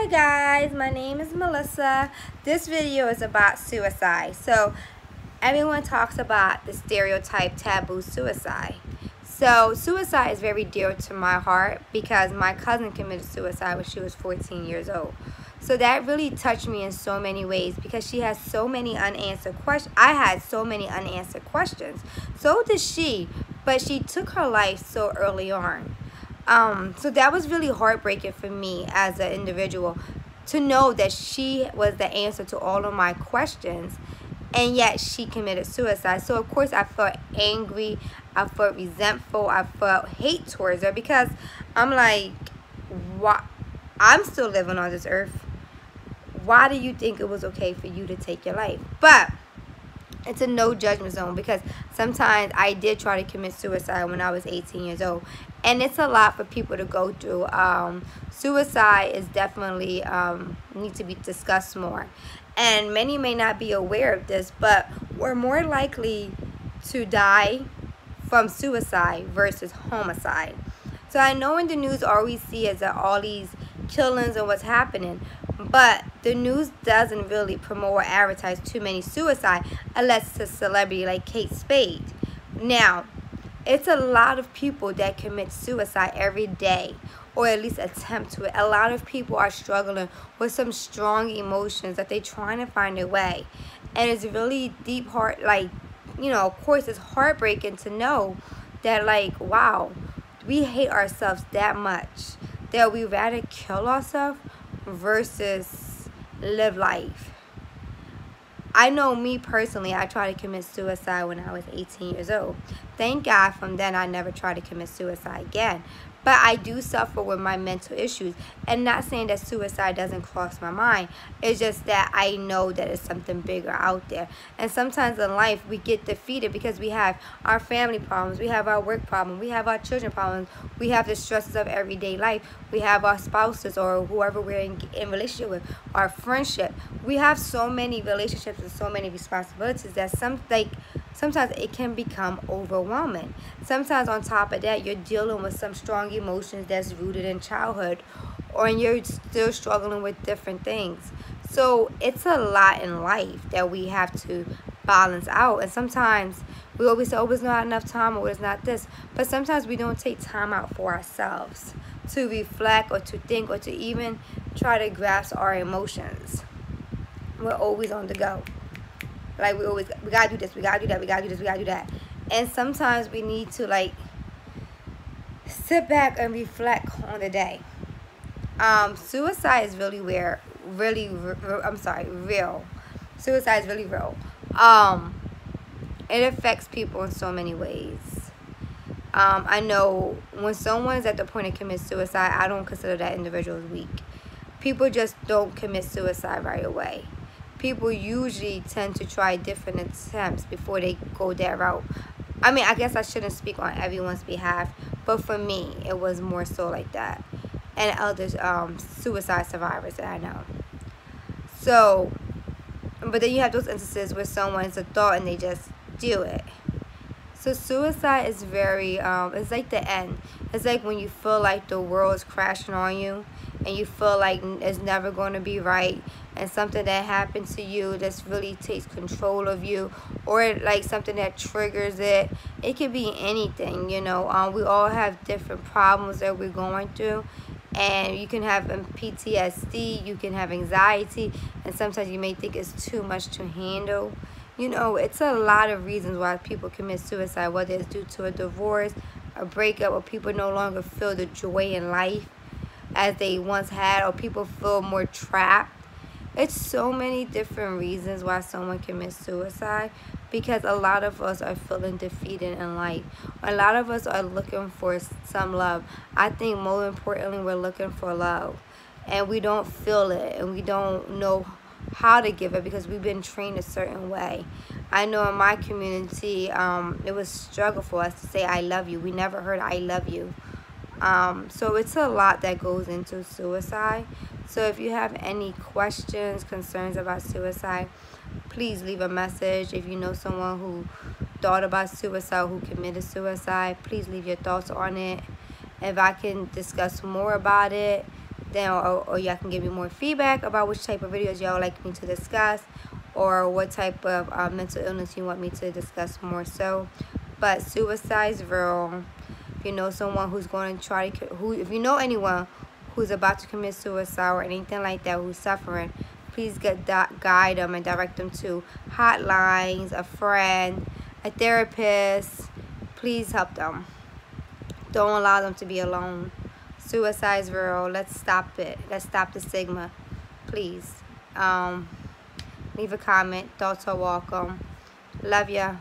Hi guys, my name is Melissa. This video is about suicide. So everyone talks about the stereotype taboo suicide. So suicide is very dear to my heart because my cousin committed suicide when she was 14 years old. So that really touched me in so many ways because she has so many unanswered questions. I had so many unanswered questions. So did she, but she took her life so early on. So that was really heartbreaking for me as an individual to know that she was the answer to all of my questions, and yet she committed suicide. So of course I felt angry, I felt resentful, I felt hate towards her because I'm like, why? I'm still living on this earth. Why do you think it was okay for you to take your life? But it's a no judgment zone because sometimes I did try to commit suicide when I was 18 years old, and it's a lot for people to go through. Suicide is definitely need to be discussed more, and many may not be aware of this, but we're more likely to die from suicide versus homicide. So I know in the news all we see is that all these killings and what's happening, but the news doesn't really promote or advertise too many suicide unless it's a celebrity like Kate Spade. Now, it's a lot of people that commit suicide every day, or at least attempt to it. A lot of people are struggling with some strong emotions that they're trying to find their way, and it's really deep heart, like, you know, of course it's heartbreaking to know that, like, wow, we hate ourselves that much that we rather kill ourselves versus live life. I know me personally, I tried to commit suicide when I was 18 years old. Thank God from then I never tried to commit suicide again. But I do suffer with my mental issues. And not saying that suicide doesn't cross my mind. It's just that I know that it's something bigger out there. And sometimes in life we get defeated because we have our family problems, we have our work problems, we have our children problems, we have the stresses of everyday life, we have our spouses or whoever we're in relationship with, our friendship. We have so many relationships and so many responsibilities that sometimes it can become overwhelming. Sometimes on top of that, you're dealing with some strong emotions that's rooted in childhood, or you're still struggling with different things. So it's a lot in life that we have to balance out. And sometimes we always say, oh, it's not enough time, or it's not this. But sometimes we don't take time out for ourselves to reflect or to think or to even try to grasp our emotions. We're always on the go. Like, we gotta do this, we gotta do that, we gotta do this, we gotta do that. And sometimes we need to, like, sit back and reflect on the day. Suicide is really real. Suicide is really real. It affects people in so many ways. I know when someone's at the point of commit suicide, I don't consider that individual as weak. People just don't commit suicide right away. People usually tend to try different attempts before they go that route. I mean, I guess I shouldn't speak on everyone's behalf, but for me, it was more so like that. And other suicide survivors that I know. So, but then you have those instances where someone's a thought and they just do it. So suicide is very, it's like the end. It's like when you feel like the world is crashing on you and you feel like it's never going to be right, and something that happened to you that really takes control of you, or like something that triggers it. It could be anything, you know. We all have different problems that we're going through, and you can have PTSD, you can have anxiety, and sometimes you may think it's too much to handle. You know, it's a lot of reasons why people commit suicide, whether it's due to a divorce, a breakup, or people no longer feel the joy in life as they once had, or people feel more trapped. It's so many different reasons why someone commits suicide, because a lot of us are feeling defeated in life. A lot of us are looking for some love. I think more importantly, we're looking for love, and we don't feel it, and we don't know how to give it because we've been trained a certain way. I know in my community, it was a struggle for us to say I love you. We never heard I love you. So it's a lot that goes into suicide. So if you have any questions, concerns about suicide, please leave a message. If you know someone who thought about suicide, who committed suicide, please leave your thoughts on it. If I can discuss more about it, then or y'all can give me more feedback about which type of videos y'all like me to discuss, or what type of mental illness you want me to discuss more so. But suicide's real. If you know someone who's going to try to, if you know anyone who's about to commit suicide or anything like that, who's suffering, please guide them and direct them to hotlines, a friend, a therapist. Please help them. Don't allow them to be alone. Suicide is real. Let's stop it. Let's stop the stigma. Please. Leave a comment. Thoughts are welcome. Love ya.